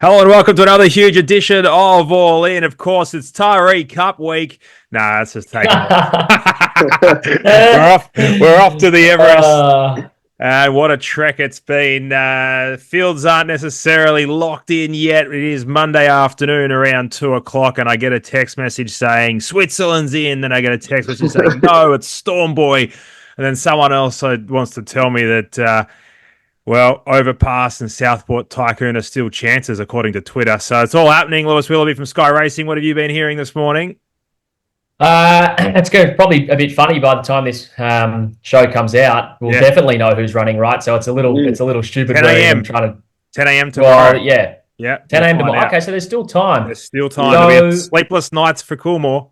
Hello and welcome to another huge edition of All In. Of course, it's Tyree Cup week. Nah, that's just taking we're off to the Everest. And what a trek it's been. Fields aren't necessarily locked in yet. It is Monday afternoon around 2 o'clock, and I get a text message saying Switzerland's in. Then I get a text message saying, no, it's Storm Boy. And then someone else wants to tell me that Overpass and Southport Tycoon are still chances, according to Twitter. So it's all happening. Lewis Willoughby from Sky Racing. What have you been hearing this morning? It's going to probably a bit funny by the time this show comes out. We'll definitely know who's running, right? So it's a little stupid. 10 a.m. 10 a.m. tomorrow. Well, yeah. 10 a.m. tomorrow. Okay, so there's still time. There's still time. So, sleepless nights for Coolmore.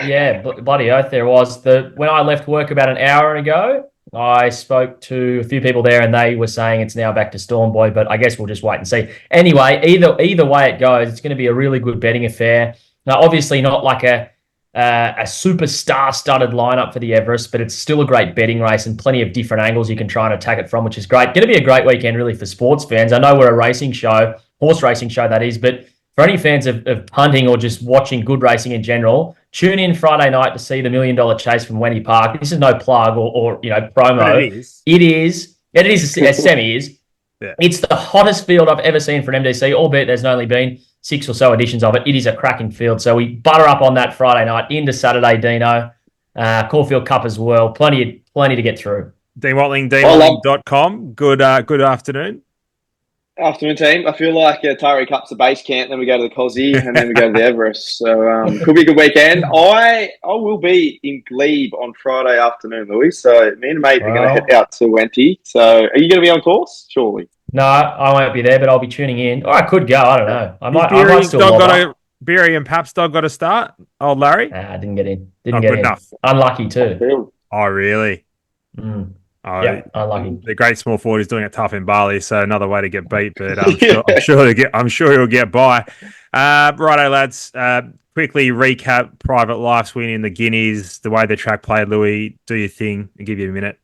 Yeah, bloody oath there was. When I left work about an hour ago, I spoke to a few people there and they were saying it's now back to Storm Boy, but I guess we'll just wait and see. Anyway, either way it goes, it's going to be a really good betting affair. Now, obviously not like a superstar-studded lineup for the Everest, but it's still a great betting race and plenty of different angles you can try and attack it from, which is great. Going to be a great weekend, really, for sports fans. I know we're a racing show, horse racing show, that is, but for any fans of punting or just watching good racing in general, tune in Friday night to see the $1 Million Chase from Wendy Park. This is no plug or promo. It is. Semi is. Yeah. It's the hottest field I've ever seen for an MDC, albeit there's only been 6 or so editions of it. It is a cracking field. So we butter up on that Friday night into Saturday, Dino. Caulfield Cup as well. Plenty to get through. Dean Watling, deanwatling.com. Good afternoon. Afternoon, team. I feel like Tyree Cup's the base camp, then we go to the Cosy, and then we go to the Everest. So could be a good weekend. I will be in Glebe on Friday afternoon, Louis. So me and mate are going to head out to Wenty. So are you going to be on course? Surely. No, I won't be there, but I'll be tuning in. Or I could go. I don't know. I might still Beery and Pap's dog got a start? Old Larry? I didn't get in. Not good enough. Unlucky too. Oh, really? Yeah, unlucky. The great small forward is doing it tough in Bali, so another way to get beat, but I'm sure he'll get by. Righto, lads. Quickly recap Private Life's win in the Guineas, the way the track played. Louis, do your thing. I'll give you a minute.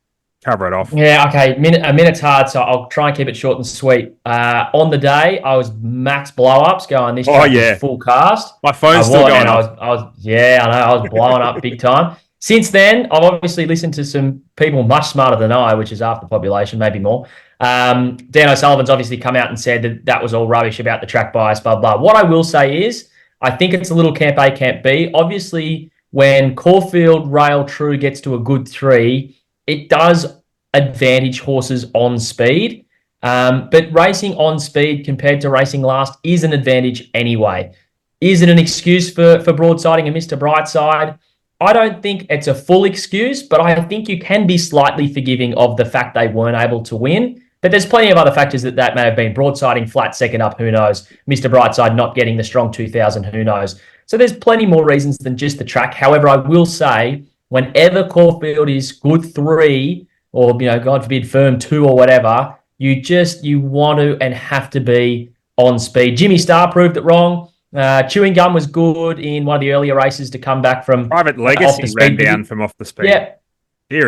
Cover it off. Yeah, okay. A minute's hard, so I'll try and keep it short and sweet. On the day, I was max blow-ups going, this track is full cast. My phone's still going off. I was blowing up big time. Since then, I've obviously listened to some people much smarter than I, which is half the population, maybe more. Dan O'Sullivan's obviously come out and said that was all rubbish about the track bias, blah, blah. What I will say is, I think it's a little Camp A, Camp B. Obviously, when Corfield Rail True gets to a good 3, it does advantage horses on speed. But racing on speed compared to racing last is an advantage anyway. Is it an excuse for broadsiding and Mr. Brightside? I don't think it's a full excuse, but I think you can be slightly forgiving of the fact they weren't able to win. But there's plenty of other factors that may have been. Broadsiding flat second up, who knows? Mr. Brightside not getting the strong 2000, who knows? So there's plenty more reasons than just the track. However, I will say, whenever Caulfield is good 3, or, God forbid, firm 2 or whatever, you want to and have to be on speed. Jimmy Starr proved it wrong. Chewing Gum was good in one of the earlier races to come back from Private Legacy ran down from off the speed. Yeah,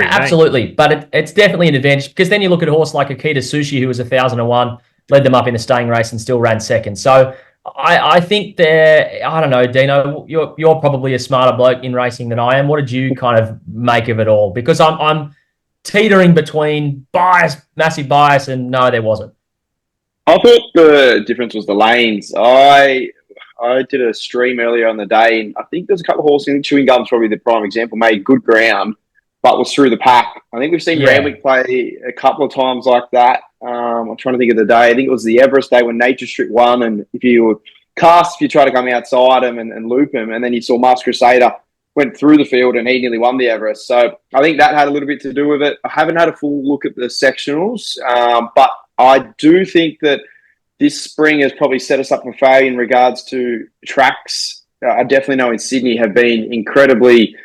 absolutely. But it's definitely an advantage because then you look at a horse like Akita Sushi, who was 1,001, led them up in the staying race and still ran second. So I think I don't know, Dino, you're probably a smarter bloke in racing than I am. What did you kind of make of it all? Because I'm teetering between massive bias, and no, there wasn't. I thought the difference was the lanes. I did a stream earlier on the day, and I think there's a couple of horses. I think Chewing Gum's probably the prime example. Made good ground, but was through the pack. I think we've seen Randwick play a couple of times like that. I'm trying to think of the day. I think it was the Everest day when Nature Strip won, and if you try to come outside him and loop him, and then you saw Masked Crusader went through the field and he nearly won the Everest. So I think that had a little bit to do with it. I haven't had a full look at the sectionals, but I do think that this spring has probably set us up for failure in regards to tracks. I definitely know in Sydney have been incredibly,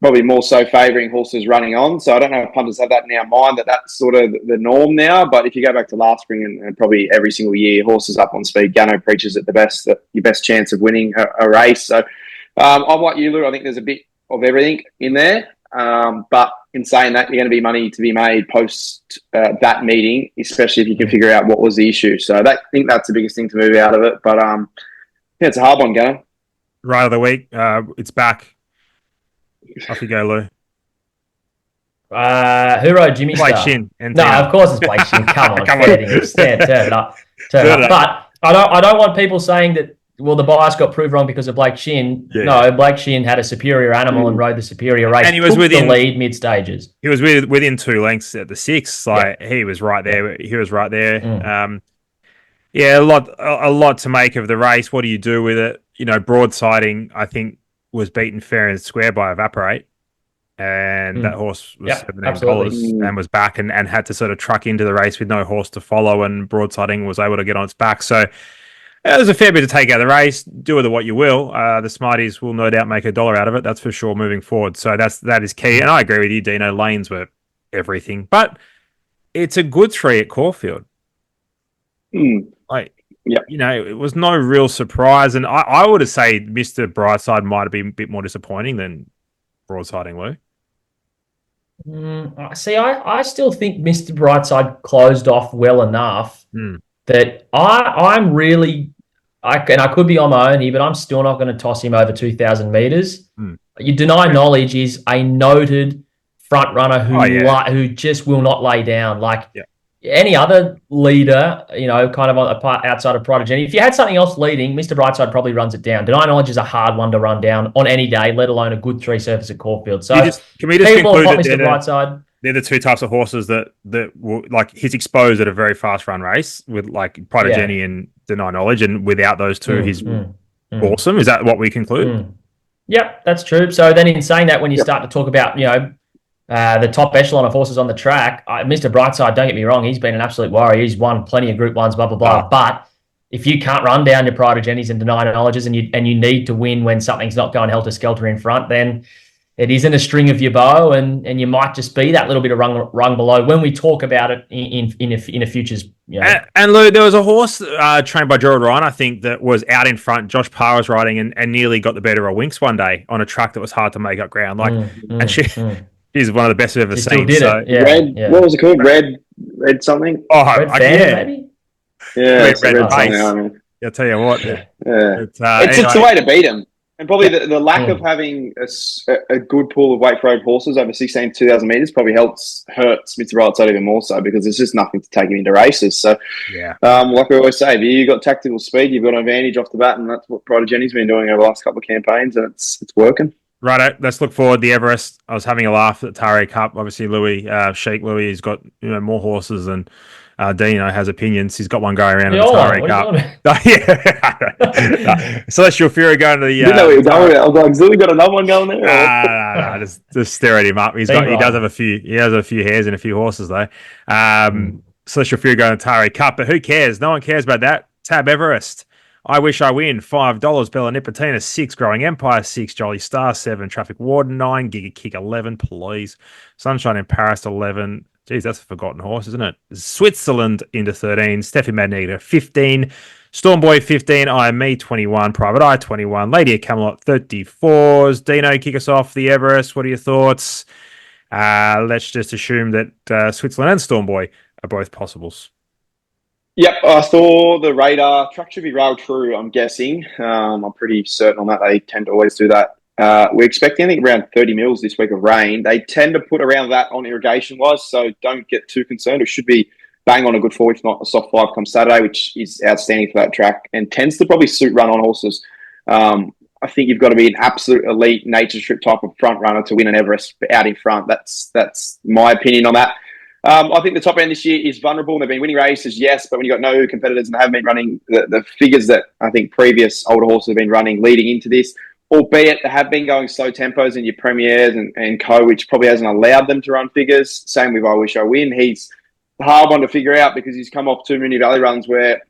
probably more so favouring horses running on. So I don't know if punters have that in our mind that that's sort of the norm now. But if you go back to last spring and probably every single year, horses up on speed, Gannon preaches it the best, your best chance of winning a race. So I'm like you, Lou. I think there's a bit of everything in there. But in saying that, you're going to be money to be made post that meeting, especially if you can figure out what was the issue. So I think that's the biggest thing to move out of it. But yeah, it's a hard one, Gannon. Right of the week, it's back. Off you go, Lou. Who rode Jimmy Blake Star? Shin. No, of course it's Blake Shin. Come on, Come fair on. dinkum. Turn it up. But I don't want people saying that, well, the bias got proved wrong because of Blake Shin. Yeah. No, Blake Shin had a superior animal and rode the superior race. And he was took the lead mid stages. He was within 2 lengths at the 6. Like he was right there. He was right there. Yeah, a lot to make of the race. What do you do with it? You know, broadsiding, I think, was beaten fair and square by Evaporate. And that horse was $17 and was back and had to sort of truck into the race with no horse to follow, and broadsiding was able to get on its back. So there's a fair bit to take out of the race. Do with it what you will. The Smarties will no doubt make $1 out of it. That's for sure moving forward. So that is key. And I agree with you, Dino. Lanes were everything. But it's a good 3 at Caulfield. Like, you know, it was no real surprise. And I would have said Mr. Brightside might have been a bit more disappointing than broadsiding, Lou. See, I still think Mr. Brightside closed off well enough that I'm really, I could be on my own here, but I'm still not going to toss him over 2,000 metres. You Deny Knowledge is a noted front runner who just will not lay down. Like any other leader, you know, kind of outside of Prodigy. If you had something else leading, Mr. Brightside probably runs it down. Deny Knowledge is a hard one to run down on any day, let alone a good 3 surface at Caulfield. So can we just conclude that Mr. Brightside? They're the 2 types of horses that will, like, he's exposed at a very fast run race with like Prodigy and Deny Knowledge, and without those 2, he's awesome. Is that what we conclude? Yep, that's true. So then in saying that, when you start to talk about, you know, the top echelon of horses on the track, Mr. Brightside, don't get me wrong, he's been an absolute warrior. He's won plenty of Group 1s, blah, blah, blah. But if you can't run down your Pride of Jennies and Deny Knowledges and you need to win when something's not going helter-skelter in front, then it isn't a string of your bow, and you might just be that little bit of rung below when we talk about it in a futures. You know. And Lou, there was a horse trained by Gerald Ryan, I think, that was out in front. Josh Parr was riding and nearly got the better of Winks one day on a track that was hard to make up ground. And she's one of the best I've ever seen. What was it called? Red something? Oh, Red Fan, maybe? Yeah, Red Face. I'll tell you what. It's the way to beat him. And probably the lack of having a good pool of weight for road horses over 16 to 2,000 metres probably hurts Mr. Brightside even more so, because there's just nothing to take him into races. So, like we always say, if you've got tactical speed, you've got an advantage off the bat, and that's what Prodigy's been doing over the last couple of campaigns, and it's working. Righto, let's look forward to the Everest. I was having a laugh at the Tare Cup. Obviously, Sheikh Louis, he's got more horses than Dino has opinions. He's got one going around in the Tare Cup. Celestial Fury going to the. I was like, Zilly got another one going there? No, just staring him up. He does have a few. He has a few hairs and a few horses though. Celestial Fury going to Tare Cup, but who cares? No one cares about that. Tab Everest. I Wish I Win, $5. Bella Nipotina, 6. Growing Empire, 6. Jolly Star, 7. Traffic Warden, 9. Giga Kick, 11. Please. Sunshine in Paris, 11. Geez, that's a forgotten horse, isn't it? Switzerland into 13. Steffi Magneto, 15. Stormboy, 15. I Am Me, 21. Private Eye, 21. Lady of Camelot, 34s. Dino, kick us off the Everest. What are your thoughts? Let's just assume that Switzerland and Stormboy are both possibles. Yep, I saw the radar. Track should be rail true, I'm guessing. I'm pretty certain on that. They tend to always do that. We're expecting, I think, around 30 mils this week of rain. They tend to put around that on irrigation-wise, so don't get too concerned. It should be bang on a good 4, if not a soft 5 come Saturday, which is outstanding for that track and tends to probably suit run-on horses. I think you've got to be an absolute elite nature strip type of front runner to win an Everest out in front. That's my opinion on that. I think the top end this year is vulnerable. They've been winning races, yes, but when you've got no competitors and they haven't been running the figures that I think previous older horses have been running leading into this, albeit they have been going slow tempos in your premieres and co, which probably hasn't allowed them to run figures. Same with I Wish I Win. He's the hard one to figure out because he's come off too many valley runs where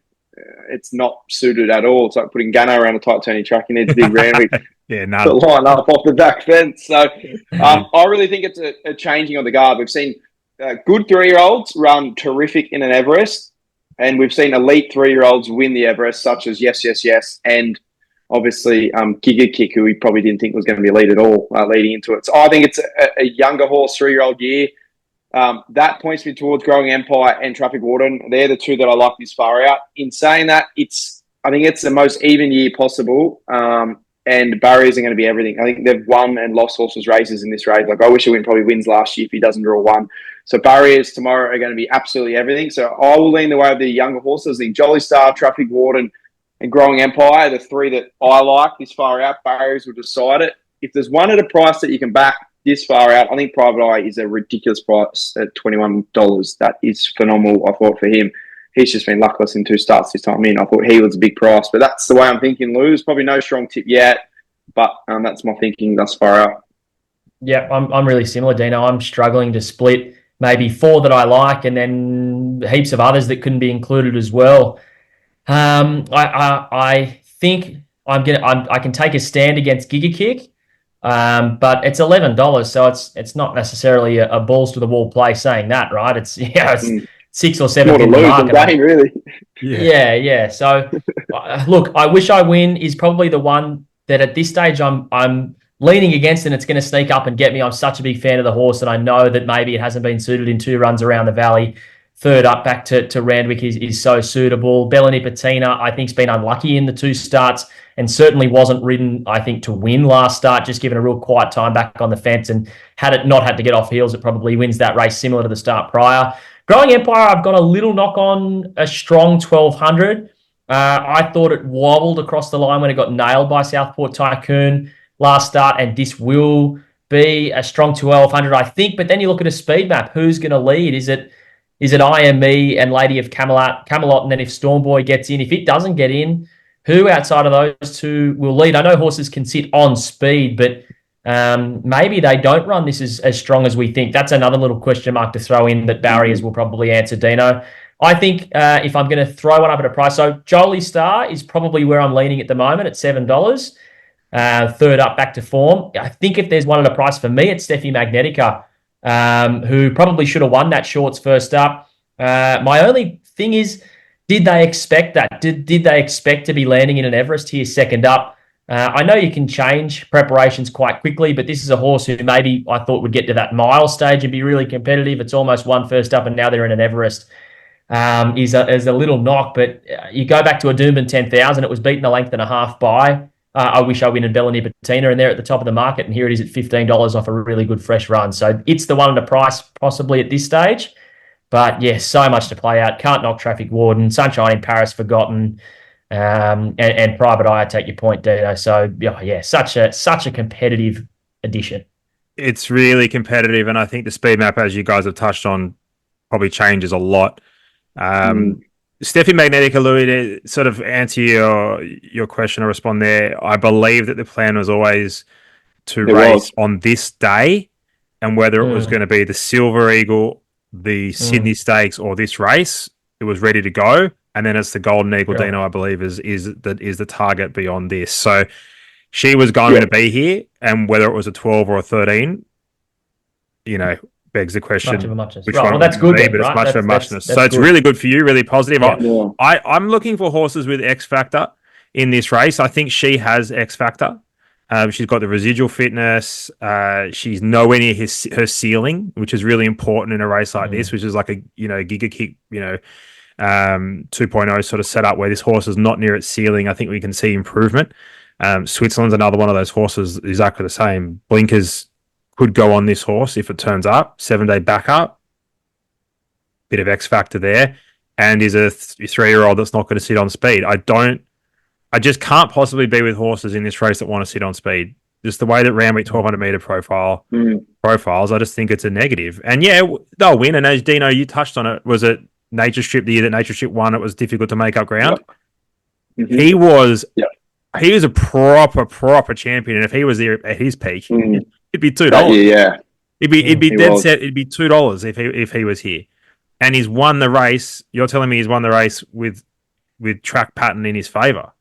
it's not suited at all. It's like putting Gannon around a tight turny track. He needs a big Randwick to line up off the back fence. So I really think it's a changing of the guard. We've seen good 3-year-olds run terrific in an Everest, and we've seen elite 3-year-olds win the Everest, such as Yes, Yes, Yes, and obviously Giga Kick, who we probably didn't think was going to be a lead at all leading into it. So I think it's a younger horse, 3-year-old year. That points me towards Growing Empire and Traffic Warden. They're the two that I like this far out. In saying that, I think it's the most even year possible. And barriers are going to be everything. I think they've won and lost horses races in this race. Like, I wish probably wins last year if he doesn't draw one. So barriers tomorrow are going to be absolutely everything. So I will lean the way of the younger horses. I think Jolly Star, Traffic Warden, and Growing Empire, the three that I like this far out. Barriers will decide it. If there's one at a price that you can back this far out, I think Private Eye is a ridiculous price at $21. That is phenomenal, I thought, for him. He's just been luckless in 2 starts this time in. I thought he was a big price, but that's the way I'm thinking. Lose probably no strong tip yet, but that's my thinking thus far out. Yeah, I'm really similar, Dino. I'm struggling to split maybe 4 that I like, and then heaps of others that couldn't be included as well. I think I can take a stand against Giga Kick, but it's $11, so it's not necessarily a balls to the wall play saying that, right? It's 6th or 7th in the market. Really. Yeah. So, look, I Wish I Win is probably the one that at this stage I'm leaning against, and it's going to sneak up and get me. I'm such a big fan of the horse, and I know that maybe it hasn't been suited in 2 runs around the valley. 3rd up back to Randwick is so suitable. Bella Nipotina, I think, has been unlucky in the 2 starts and certainly wasn't ridden, I think, to win last start, just given a real quiet time back on the fence. And had it not had to get off heels, it probably wins that race similar to the start prior. Growing Empire, I've got a little knock on a strong 1200. I thought it wobbled across the line when it got nailed by Southport Tycoon last start, and this will be a strong 1200, I think. But then you look at a speed map. Who's going to lead? Is it IME and Lady of Camelot? And then if Stormboy gets in, if it doesn't get in, who outside of those 2 will lead? I know horses can sit on speed, but maybe they don't run this as strong as we think. That's another little question mark to throw in that barriers will probably answer, Dino. I think if I'm going to throw one up at a price, so Jolie Star is probably where I'm leaning at the moment at $7. 3rd up back to form. I think if there's one at a price for me, it's Steffi Magnetica, who probably should have won that shorts first up. My only thing is, did they expect that? Did they expect to be landing in an Everest here 2nd up? I know you can change preparations quite quickly, but this is a horse who maybe I thought would get to that mile stage and be really competitive. It's almost won first up, and now they're in an Everest. Is a little knock, but you go back to a Doomben 10,000, it was beaten a length and a half by I Wish I Win and Bella Nipotina, and they're at the top of the market, and here it is at $15 off a really good fresh run. So it's the one at a price possibly at this stage. But yeah, so much to play out. Can't knock Traffic Warden, Sunshine in Paris Forgotten, and Private Eye. I take your point, Dino. So yeah, such a competitive edition. It's really competitive, and I think the speed map, as you guys have touched on, probably changes a lot. Steffi Magnetica, Louis, to sort of answer your question or respond there, I believe that the plan was always to race on this day, and whether it was going to be the Silver Eagle, the Sydney Stakes, or this race, it was ready to go. And then it's the Golden Eagle, Dino, I believe, is the target beyond this. So she was going to be here, and whether it was a 12 or a 13, begs the question. Much of a muchness. Which right, one well, that's good, be, then, but right? it's much of a muchness. So it's good. really good for you, really positive. Yeah. I'm looking for horses with X Factor in this race. I think she has X Factor. She's got the residual fitness. She's nowhere near her ceiling, which is really important in a race like this, which is like a Giga Kick 2.0 sort of setup where this horse is not near its ceiling. I think we can see improvement. Switzerland's another one of those horses, exactly the same. Blinkers could go on this horse if it turns up. 7-day backup, bit of X factor there, and is a 3-year-old that's not going to sit on speed. I just can't possibly be with horses in this race that want to sit on speed. Just the way that Randwick 1200 meter profiles, I just think it's a negative. And yeah, they'll win. And as Dino, you touched on it, was it Nature Strip, the year that Nature Strip won, it was difficult to make up ground. Yep. Mm-hmm. He was a proper champion. And if he was there at his peak, it'd be $2. Yeah. It'd be dead set. It'd be $2 if he was here. And he's won the race. You're telling me he's won the race with track pattern in his favour.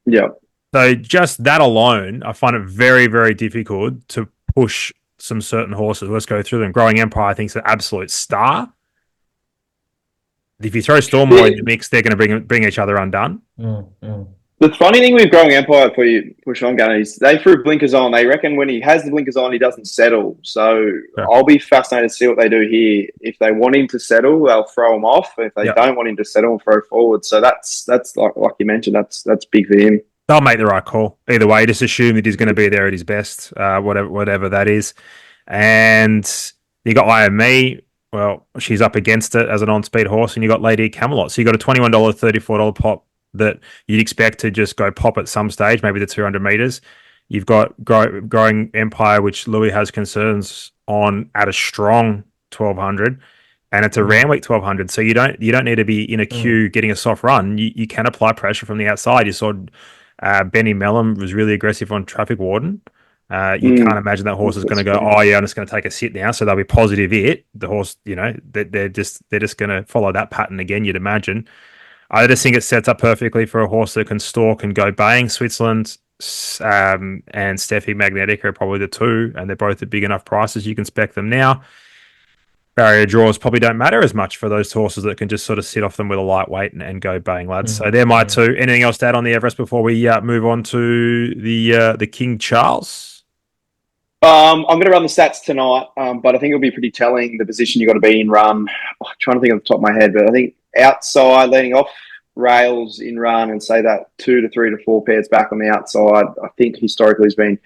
Yeah. So just that alone, I find it very, very difficult to push some certain horses. Let's go through them. Growing Empire, I think, is an absolute star. If you throw Stormboy in the mix, they're going to bring each other undone. The funny thing with Growing Empire, before you push on, Gannon, is they threw blinkers on. They reckon when he has the blinkers on, he doesn't settle. So I'll be fascinated to see what they do here. If they want him to settle, they'll throw him off. If they don't want him to settle, throw forward. So that's like you mentioned, that's big for him. They'll make the right call. Either way, just assume that he's going to be there at his best, whatever that is. And you got IME. Well, she's up against it as an on-speed horse, and you got Lady Camelot. So you got a $21, $34 pop that you'd expect to just go pop at some stage, maybe the 200 meters. You've got Growing Empire, which Louis has concerns on at a strong 1200, and it's a Randwick 1200. So you don't need to be in a queue getting a soft run. You can apply pressure from the outside. You saw Benny Mellum was really aggressive on Traffic Warden. You can't imagine that horse is going to go, oh yeah, I'm just going to take a sit now. So they'll be positive it. The horse, they're just going to follow that pattern again, you'd imagine. I just think it sets up perfectly for a horse that can stalk and go baying. Switzerland and Steffi Magnetic are probably the two, and they're both at big enough prices. You can spec them now. Barrier draws probably don't matter as much for those horses that can just sort of sit off them with a lightweight and go baying, lads. So they're my two. Anything else to add on the Everest before we move on to the King Charles? I'm going to run the stats tonight, but I think it'll be pretty telling the position you've got to be in run. I'm trying to think off the top of my head, but I think outside, leading off rails in run and say that 2 to 3 to 4 pairs back on the outside, I think historically has been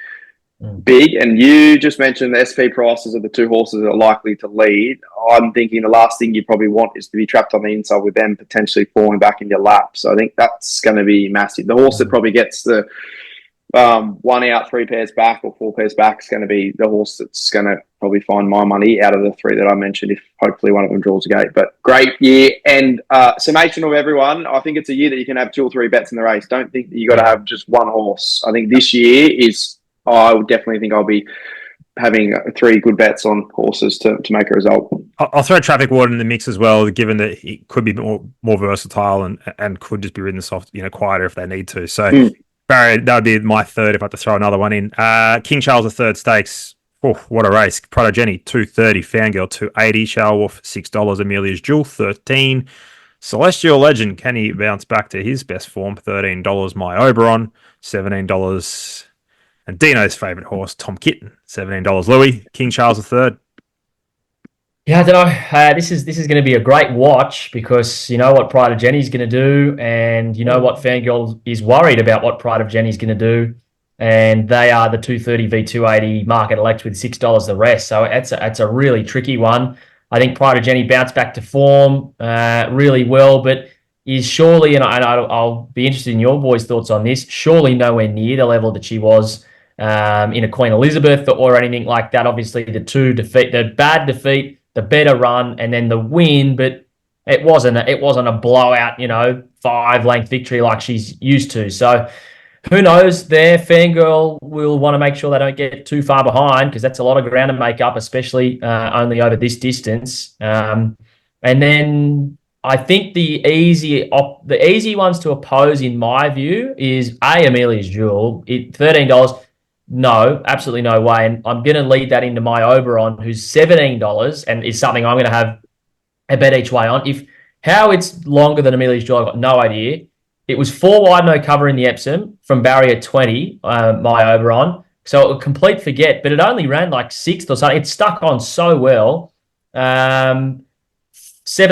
big. And you just mentioned the SP prices of the two horses that are likely to lead. I'm thinking the last thing you probably want is to be trapped on the inside with them potentially falling back in your lap. So I think that's going to be massive. The horse that probably gets the 1 out, 3 pairs back or 4 pairs back is going to be the horse that's going to probably find my money out of the 3 that I mentioned, if hopefully one of them draws a gate. But great year. And summation of everyone, I think it's a year that you can have 2 or 3 bets in the race. Don't think that you got to have just one horse. I think this year I would definitely think I'll be having 3 good bets on horses to make a result. I'll throw Traffic Warden in the mix as well, given that he could be more versatile and could just be ridden soft, quieter if they need to. So Barry, that would be my third if I had to throw another one in. King Charles the Third Stakes. Oh, what a race. Protogeny, $2.30. Fangirl, $2.80. Shower Wolf, $6. Amelia's Jewel, $13. Celestial Legend, can he bounce back to his best form? $13. My Oberon, $17. And Dino's favourite horse, Tom Kitten, $17. Louis, King Charles III. Yeah, I don't know. This is going to be a great watch because you know what Pride of Jenny's going to do, and you know what Fangirl is worried about what Pride of Jenny's going to do, and they are the 230 v 280 market elect with $6 the rest. So it's a really tricky one. I think Pride of Jenny bounced back to form really well, but is surely, and I'll be interested in your boys' thoughts on this. Surely nowhere near the level that she was in a Queen Elizabeth or anything like that. Obviously, the bad defeat, the better run, and then the win, but it wasn't a blowout, 5-length victory like she's used to. So who knows there? Fangirl will want to make sure they don't get too far behind because that's a lot of ground to make up, especially only over this distance. And then I think the easy ones to oppose, in my view, is Amelia's Jewel. $13. No, absolutely no way. And I'm going to lead that into my Oberon, who's $17 and is something I'm going to have a bet each way on. How it's longer than Amelia's Jewel, I've got no idea. It was 4 wide, no cover in the Epsom from barrier 20, my Oberon. So a complete forget, but it only ran like 6th or something. It stuck on so well. 7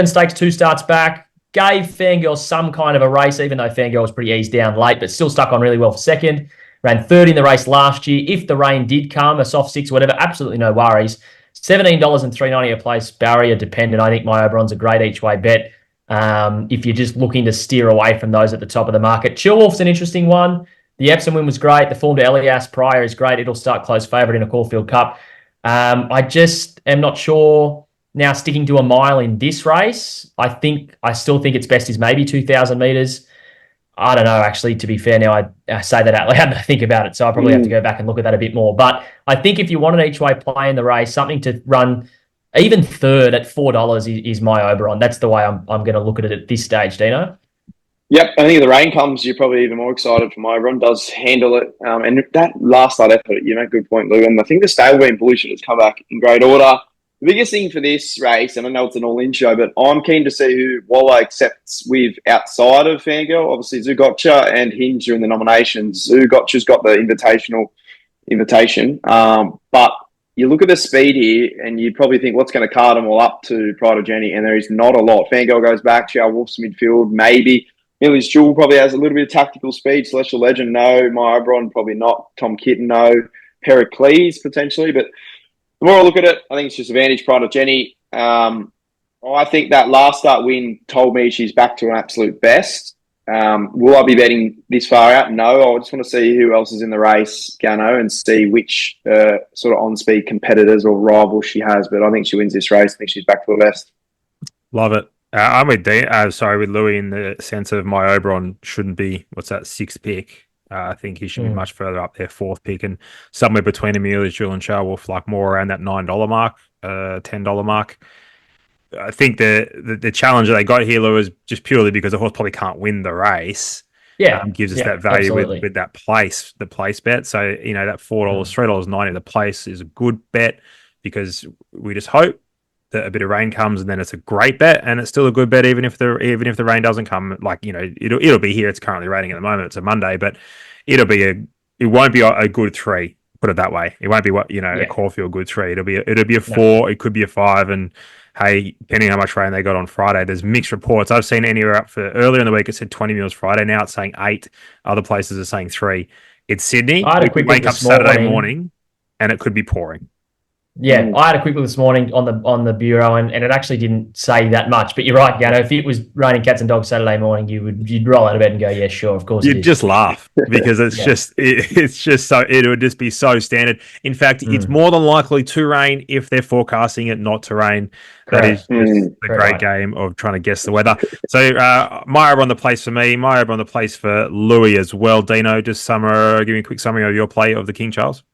stakes, 2 starts back. Gave Fangirl some kind of a race, even though Fangirl was pretty eased down late, but still stuck on really well for second. Ran 3rd in the race last year. If the rain did come, a soft 6, whatever, absolutely no worries. $17 and $3.90 a place, barrier dependent. I think my Oberon's a great each way bet if you're just looking to steer away from those at the top of the market. Chillwolf's an interesting one. The Epsom win was great. The form to Elias prior is great. It'll start close favourite in a Caulfield Cup. I just am not sure now sticking to a mile in this race. I still think its best is maybe 2,000 metres. I don't know, actually, to be fair. Now I say that out loud and I think about it, so I probably have to go back and look at that a bit more. But I think if you want an each way play in the race, something to run even 3rd at $4 is my Oberon. That's the way I'm going to look at it at this stage, Dino. Yep, I think if the rain comes, you're probably even more excited for my Oberon. Does handle it. And that last night effort, good point, Lou. And I think the stable being bullish has come back in great order. The biggest thing for this race, and I know it's an all-in show, but I'm keen to see who Waller accepts with outside of Fangirl. Obviously, Zugotcha and Hinge are in the nominations. Zugotcha's got the invitation. But you look at the speed here, and you probably think what's going to card them all up to Pride of Jenny, and there is not a lot. Fangirl goes back. Chow Wolf's midfield, maybe. Millie's Jewel probably has a little bit of tactical speed. Celestial Legend, no. My Oberon, probably not. Tom Kitten, no. Pericles, potentially, but the more I look at it, I think it's just advantage Pride of Jenny. I think that last start win told me she's back to an absolute best. Will I be betting this far out? No. I just want to see who else is in the race, Gano, and see which sort of on-speed competitors or rivals she has. But I think she wins this race. I think she's back to the best. Love it. I'm with with Louis in the sense of my Oberon shouldn't be, sixth pick. I think he should be much further up there, fourth pick, and somewhere between Amelia's Jewel and Charwolf, like more around that $9 mark, $10 mark. I think the challenge that they got here, Lou, is just purely because the horse probably can't win the race. Yeah, gives us that value with that the place bet. So that $4, $3.90, the place is a good bet because we just hope that a bit of rain comes and then it's a great bet, and it's still a good bet even if the rain doesn't come. Like it'll be here. It's currently raining at the moment. It's a Monday, but it won't be a good 3. Put it that way. It won't be a Caulfield good 3. It'll be a 4. It could be a 5, and hey, depending on how much rain they got on Friday, there's mixed reports. I've seen anywhere up for earlier in the week it said 20 mils Friday. Now it's saying 8. Other places are saying 3. It's Sydney. We could wake up Saturday morning and it could be pouring. Yeah, I had a quick look this morning on the bureau, and it actually didn't say that much. But you're right, Gano. If it was raining cats and dogs Saturday morning, you'd roll out of bed and go, yeah, sure, of course. You'd just laugh because it's just so it would just be so standard. In fact, it's more than likely to rain if they're forecasting it not to rain. Correct. That is just the great game of trying to guess the weather. So Maya on the place for me, Maya on the place for Louis as well. Dino, just give me a quick summary of your play of the King Charles.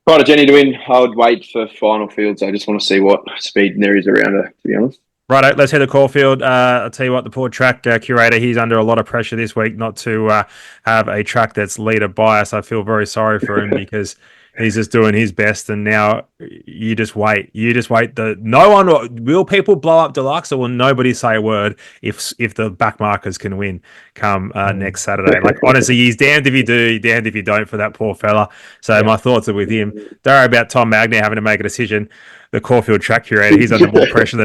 Pride of Jenny to win. I would wait for final fields. I just want to see what speed there is around her, to be honest. Righto, let's head to Caulfield. I'll tell you what, the poor track curator, he's under a lot of pressure this week not to have a track that's leader bias. I feel very sorry for him because he's just doing his best, and now you just wait. Will people blow up Deluxe, or will nobody say a word if the back markers can win come next Saturday? Like, honestly, he's damned if you do, damned if you don't for that poor fella. So my thoughts are with him. Don't worry about Tom Magnier having to make a decision. The Caulfield track curator, he's under more pressure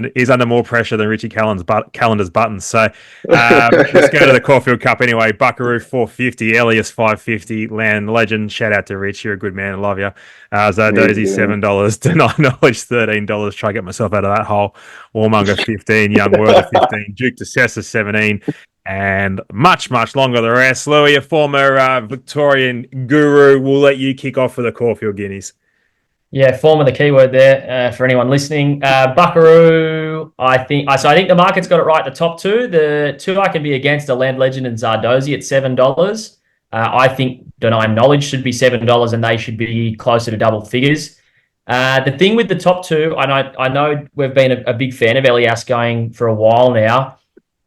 than Richie Calendar's buttons. So let's go to the Corfield Cup anyway. Buckaroo 450, Elias 550, Land Legend. Shout out to Rich, you're a good man, I love you. Zardozi $7, Deny Knowledge $13. Try to get myself out of that hole. Warmonger 15, Young Worthy 15, Duke DeSessa 17. And much longer the rest. Louis, a former Victorian guru, will let you kick off for the Caulfield Guineas. Yeah, form of the keyword there for anyone listening. Buckaroo, I think the market's got it right. The top two, the two I can be against are Land Legend and Zardozi at $7. I think Deny Knowledge should be $7, and they should be closer to double figures. The thing with the top two, I know we've been a big fan of Elias going for a while now.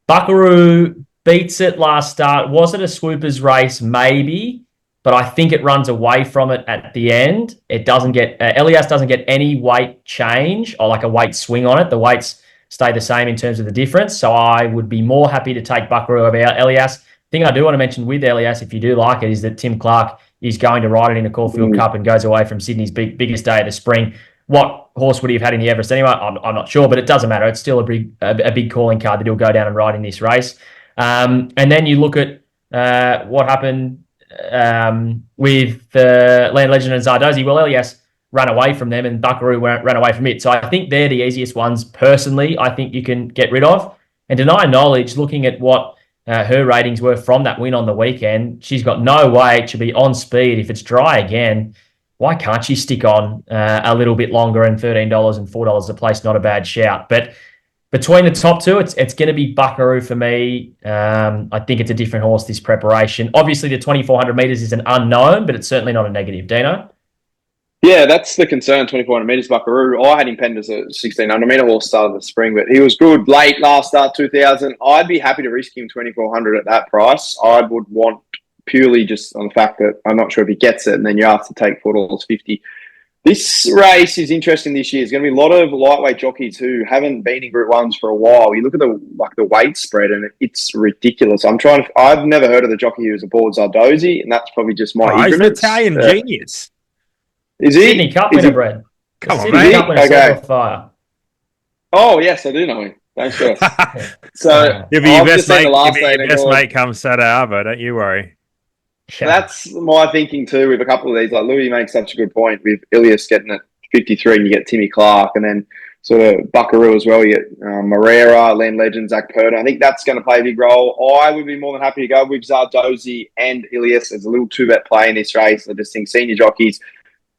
Buckaroo beats it last start. Was it a swoopers race? Maybe. But I think it runs away from it at the end. It doesn't get Elias doesn't get any weight change or like a weight swing on it. The weights stay the same in terms of the difference. So I would be more happy to take Buckaroo over Elias. The thing I do want to mention with Elias, if you do like it, is that Tim Clark is going to ride it in the Caulfield Cup and goes away from Sydney's biggest day of the spring. What horse would he have had in the Everest anyway? I'm not sure, but it doesn't matter. It's still a big calling card that he'll go down and ride in this race. And then you look at what happened with the Land Legend and Zardozi. Well, Elias ran away from them and Buckaroo ran away from it. So I think they're the easiest ones, personally, I think you can get rid of. And Deny Knowledge, looking at what her ratings were from that win on the weekend, she's got no weight. She'll be on speed. If it's dry again, why can't she stick on a little bit longer? And $13 and $4 a place, not a bad shout. But between the top two, it's going to be Buckaroo for me. I think it's a different horse, this preparation. Obviously, the 2,400 metres is an unknown, but it's certainly not a negative. Dino? Yeah, that's the concern, 2,400 metres Buckaroo. I had him penned as a 1,600 metre horse start of the spring, but he was good late last start, 2,000. I'd be happy to risk him 2,400 at that price. I would want purely just on the fact that I'm not sure if he gets it, and then you have to take $4.50 This race is interesting this year. There's going to be a lot of lightweight jockeys who haven't been in Group 1s for a while. You look at the weight spread and it's ridiculous. I've never heard of the jockey who's aboard Zardozi, and that's probably just my He's an ignorance. Italian genius. Is he? Sydney Cup winner, Brad. Come on, Sydney mate. Cup winner, Okay. Fire. Oh, yes, I do know him. Thanks, Chris. So You'll be your I've best just seen mate. the You'll last be your day best and mate come Saturday Arvo. Don't you worry. That's my thinking too with a couple of these. Like Louis makes such a good point with Ilias getting it 53 and you get Timmy Clark, and then sort of Buckaroo as well. You get Moreira, Land Legend, Zach Purden. I think that's going to play a big role. I would be more than happy to go with Zardozi and Ilias as a little two-bet play in this race. I just think senior jockeys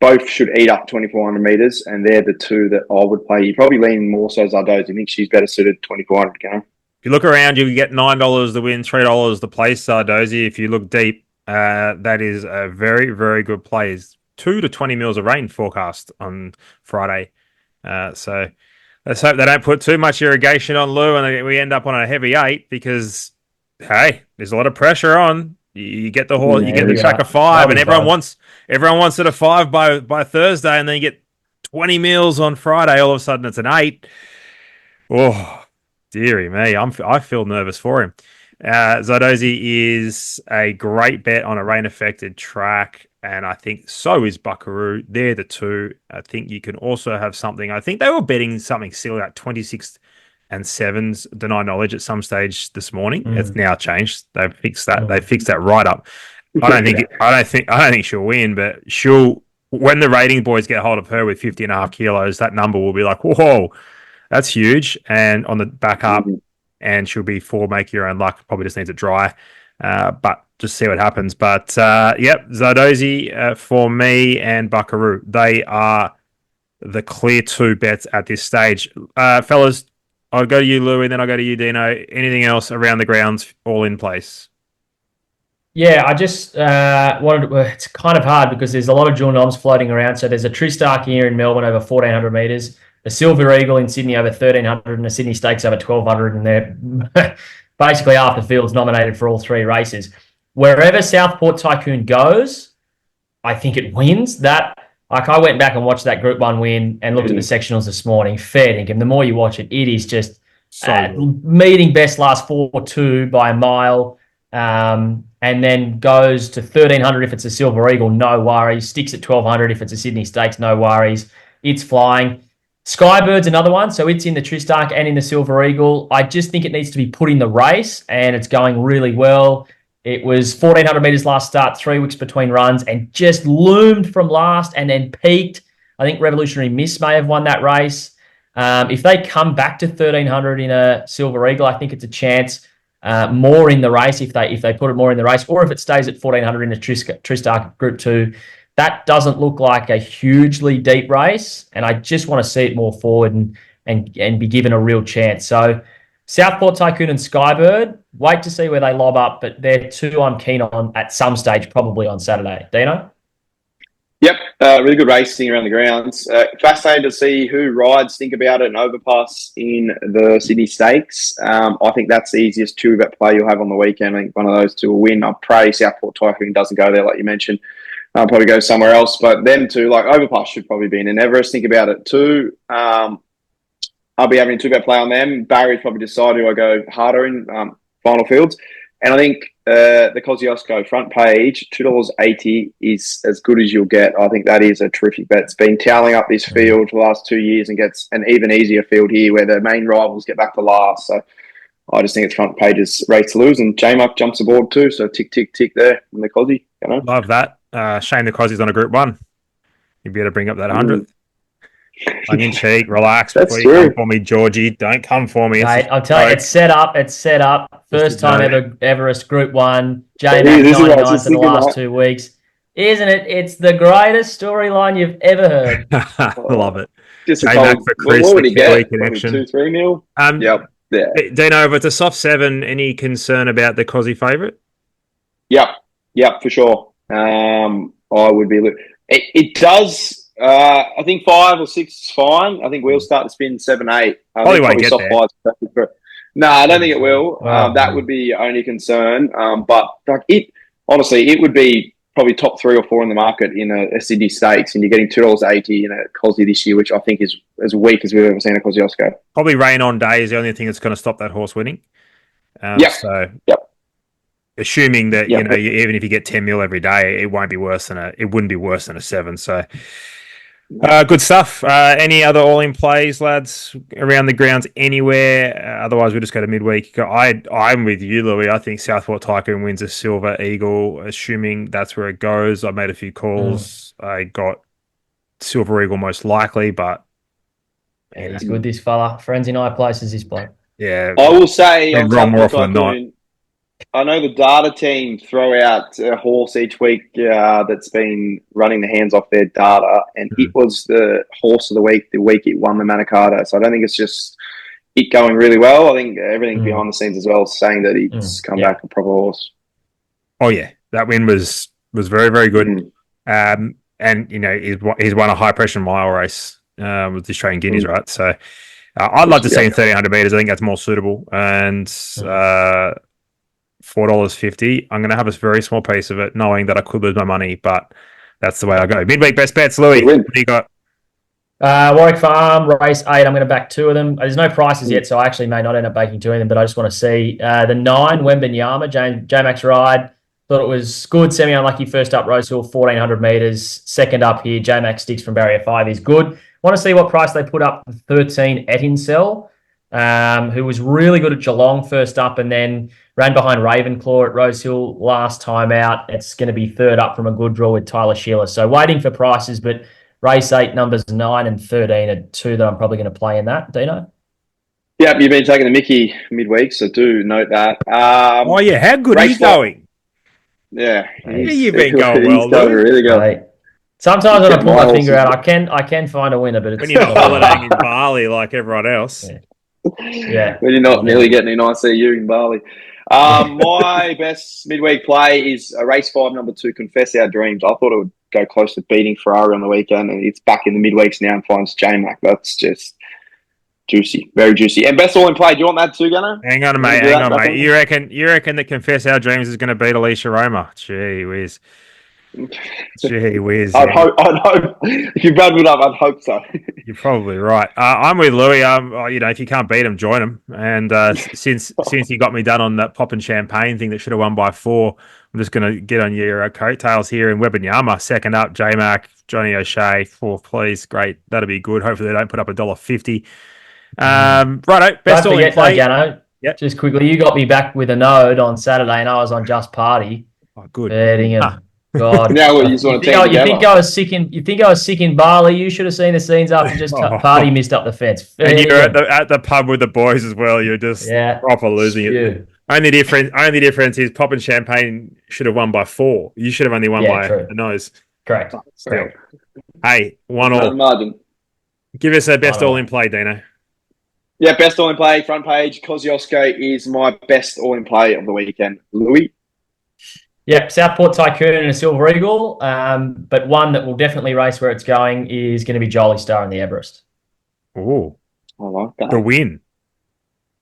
both should eat up 2,400 metres, and they're the two that I would play. You're probably leaning more so Zardozi. I think she's better suited 2,400 to go. If you look around, you get $9 to win, $3 to place Zardozi. If you look deep, that is a very, very good play. 2 to 20 mils of rain forecast on Friday. So let's hope they don't put too much irrigation on Lou and we end up on a heavy 8 because, hey, there's a lot of pressure on. You get the horse, you get the track of 5, and everyone wants it a 5 by Thursday, and then you get 20 mils on Friday. All of a sudden, it's an 8. Oh, dearie me, I feel nervous for him. Zardozi is a great bet on a rain-affected track, and I think so is Buckaroo. They're the two. I think you can also have something. I think they were betting something silly like 26 and 7s, deny knowledge at some stage this morning. It's now changed. They've fixed that. They fixed that right up. I don't think she'll win, but when the rating boys get hold of her with 50.5 kilos, that number will be like, whoa, that's huge. And on the back up, and she'll be 4 make your own luck. Probably just needs it dry. But just see what happens. But Zardozi for me and Buckaroo. They are the clear 2 bets at this stage. Fellas, I'll go to you, Louis, then I'll go to you, Dino. Anything else around the grounds all in place? Yeah, I just wanted to, it's kind of hard because there's a lot of dual noms floating around. So there's a Tristark here in Melbourne over 1,400 metres, a Silver Eagle in Sydney over 1,300 and a Sydney Stakes over 1,200, and they're basically after Fields nominated for all 3 races. Wherever Southport Tycoon goes, I think it wins. I went back and watched that Group 1 win and looked at the sectionals this morning. Fair dinkum. The more you watch it, it is just meeting best last 4-2 by a mile, and then goes to 1,300 if it's a Silver Eagle, no worries. Sticks at 1,200 if it's a Sydney Stakes, no worries. It's flying. Skybird's another one, so it's in the Tristark and in the Silver Eagle. I just think it needs to be put in the race, and it's going really well. It was 1,400 metres last start, 3 weeks between runs, and just loomed from last and then peaked. I think Revolutionary Miss may have won that race. If they come back to 1,300 in a Silver Eagle, I think it's a chance more in the race if they put it more in the race, or if it stays at 1,400 in a Tristark Group 2. That doesn't look like a hugely deep race, and I just want to see it more forward and be given a real chance. So Southport Tycoon and Skybird, wait to see where they lob up, but they're 2 I'm keen on at some stage, probably on Saturday. Dino? Yep, really good racing around the grounds. Fascinated to see who rides think about it and overpass in the Sydney Stakes. I think that's the easiest 2-bet play you'll have on the weekend. I think one of those 2 will win. I pray Southport Tycoon doesn't go there, like you mentioned. Probably go somewhere else, but them 2, like overpass, should probably be in an Everest. Think about it too. I'll be having a 2-bet play on them. Barry's probably decide who I go harder in final fields. And I think the Kosciuszko front page, $2.80 is as good as you'll get. I think that is a terrific bet. It's been toweling up this field for the last 2 years and gets an even easier field here where the main rivals get back to last. So I just think it's front page's race to lose. And J-Muck jumps aboard too. So tick, tick, tick there in the Cosy. You know? Love that. Shame the Cosy's on a Group 1. You'd be able to bring up that 100th. Tongue in cheek, relax. That's before you true. come for me, Georgie. Don't come for me. Mate, I'll tell you, it's set up. First time ever Everest Group 1. J-Mac 99 for the last 2 weeks. Isn't it? It's the greatest storyline you've ever heard. Love it. Just a J-Mac cold, for Chris, what would the he get? Kiwi connection. 2-3 mil? Yep. Yeah. Dino, if it's a soft 7, any concern about the Cosy favourite? Yep, for sure. I would be. It does. I think 5 or 6 is fine. I think we'll start to spin 7, 8. Probably won't get there. No, I don't think it will. Wow. That would be only concern. But like it, honestly, it would be probably top 3 or 4 in the market in a Sydney Stakes, and you're getting $2.80 in a Cosy this year, which I think is as weak as we've ever seen a Kosciuszko. Probably rain on day is the only thing that's going to stop that horse winning. Yep. So, Yep. assuming that Yep. even if you get 10 mil every day, it wouldn't be worse than a 7. So, good stuff. Any other all-in plays, lads, around the grounds anywhere? Otherwise, we'll just go to midweek. I'm with you, Louis. I think Southport Tycoon wins a Silver Eagle, assuming that's where it goes. I made a few calls. I got Silver Eagle most likely, but yeah, he's good, this fella. Friends in high places, this bloke. Yeah, I will say been on wrong more Southport often than not. Tycoon, I know the data team throw out a horse each week that's been running the hands off their data, and it was the horse of the week it won the Manikato. So I don't think it's just it going really well. I think everything behind the scenes as well is saying that it's come back a proper horse. Oh yeah, that win was very, very good. And he's won a high pressure mile race with the Australian Guineas, right? So I'd like to see him 1,300 meters. I think that's more suitable. And $4.50. I'm going to have a very small piece of it, knowing that I could lose my money, but that's the way I go. Midweek best bets, Louis. What do you got? Warwick Farm, race 8. I'm going to back 2 of them. There's no prices yet, so I actually may not end up backing 2 of them, but I just want to see the 9, Wembenyama, J-Max ride. Thought it was good, semi-unlucky. First up, Rosehill, 1,400 metres. Second up here, J-Max sticks from barrier 5 is good. Want to see what price they put up for 13 Etincelle, who was really good at Geelong first up and then ran behind Ravenclaw at Rosehill last time out. It's going to be third up from a good draw with Tyler Sheila. So waiting for prices, but race 8, numbers 9 and 13 are 2 that I'm probably going to play in that. Dino? Yep, you've been taking the Mickey midweek, so do note that. How good are you going? Yeah. You've been going well, going really good. Right. Sometimes when I pull my finger out, I can find a winner, but it's when you're not holidaying in Bali like everyone else. Yeah. When you're not nearly getting an ICU in Bali. My best midweek play is a race 5, number 2, Confess Our Dreams. I thought it would go close to beating Ferrari on the weekend, and it's back in the midweeks now and finds J-Mac. That's just juicy, very juicy. And best all in play. Do you want that too, Gunnar? Hang on, mate. You reckon that Confess Our Dreams is going to beat Alicia Roma? Gee whiz. Gee whiz. I'd hope. If you bad it up, I'd hope so. You're probably right. I'm with Louis. If you can't beat him, join him. And since you got me done on that pop and champagne thing that should have won by 4, I'm just going to get on your coattails here. And Wembenyama, second up, J-Mac, Johnny O'Shea, 4th, please. Great. That'll be good. Hopefully they don't put up $1.50. Righto. Best all in play. Yep. Just quickly, you got me back with a node on Saturday, and I was on Just Party. Oh, good. Betting him. God. Now you just want to you think I was sick in Bali? You should have seen the scenes after Just Party missed up the fence. And you're at the pub with the boys as well. You're just proper losing it. Only difference is Pop and Champagne should have won by 4. You should have only won by a nose. Correct. Still. Hey, 1-1. Margin. Give us a best all in play, Dino. Yeah, best all in play, front page. Kosciuszko is my best all in play of the weekend. Louis? Yep, Southport Tycoon and a Silver Eagle, but one that will definitely race where it's going is going to be Jolly Star in the Everest. Oh, I like that. The win.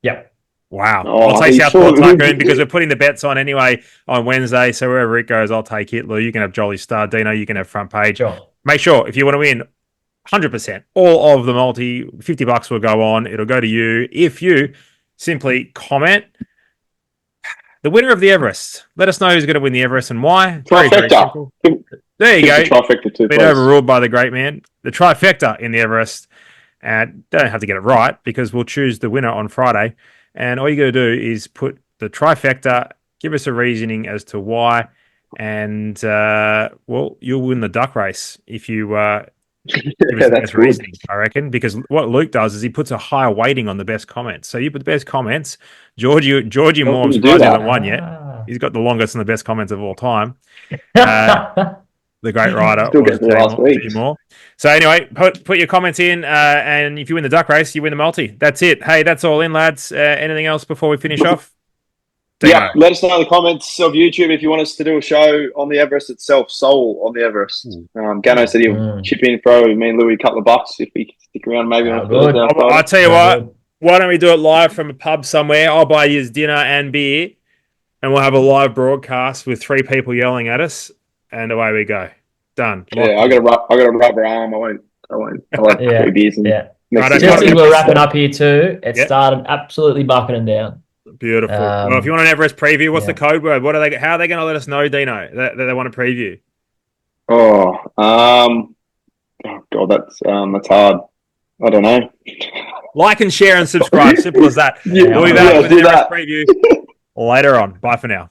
Yep. Wow. I'll take Southport Tycoon because we're putting the bets on anyway on Wednesday, so wherever it goes, I'll take it. Lou, you can have Jolly Star. Dino, you can have front page. Sure. Make sure, if you want to win 100%, all of the multi, $50 will go on. It'll go to you if you simply comment the winner of the Everest. Let us know who's going to win the Everest and why. Very, very simple. There you go. Trifecta too, been overruled by the great man. The trifecta in the Everest. And don't have to get it right because we'll choose the winner on Friday. And all you got to do is put the trifecta, give us a reasoning as to why, and you'll win the duck race if you give us the best reasoning, I reckon. Because what Luke does is he puts a higher weighting on the best comments. So you put the best comments. Georgie Moore, I'm surprised he hasn't won yet. He's got the longest and the best comments of all time. The great writer was Moore. So anyway, put your comments in, and if you win the duck race, you win the multi. That's it. Hey, that's all in, lads. Anything else before we finish off? Yeah, let us know in the comments of YouTube if you want us to do a show on the Everest itself, Soul on the Everest. Gano said he'll chip in, throw me and Louis a couple of bucks if we stick around maybe on Thursday. I'll tell you what, why don't we do it live from a pub somewhere? I'll buy you dinner and beer, and we'll have a live broadcast with 3 people yelling at us. and away we go. Done. Yeah, I got a rubber arm. I won't. I like Yeah. 3 beers. And Yeah. Right, Just as we're wrapping up here too, it started absolutely bucking down. Beautiful. Well, if you want an Everest preview, what's the code word? What are they? How are they going to let us know, Dino, that they want to preview? Oh God, that's hard. I don't know. Like and share and subscribe. Simple as that. Yeah, We'll be back with an Everest preview later on. Bye for now.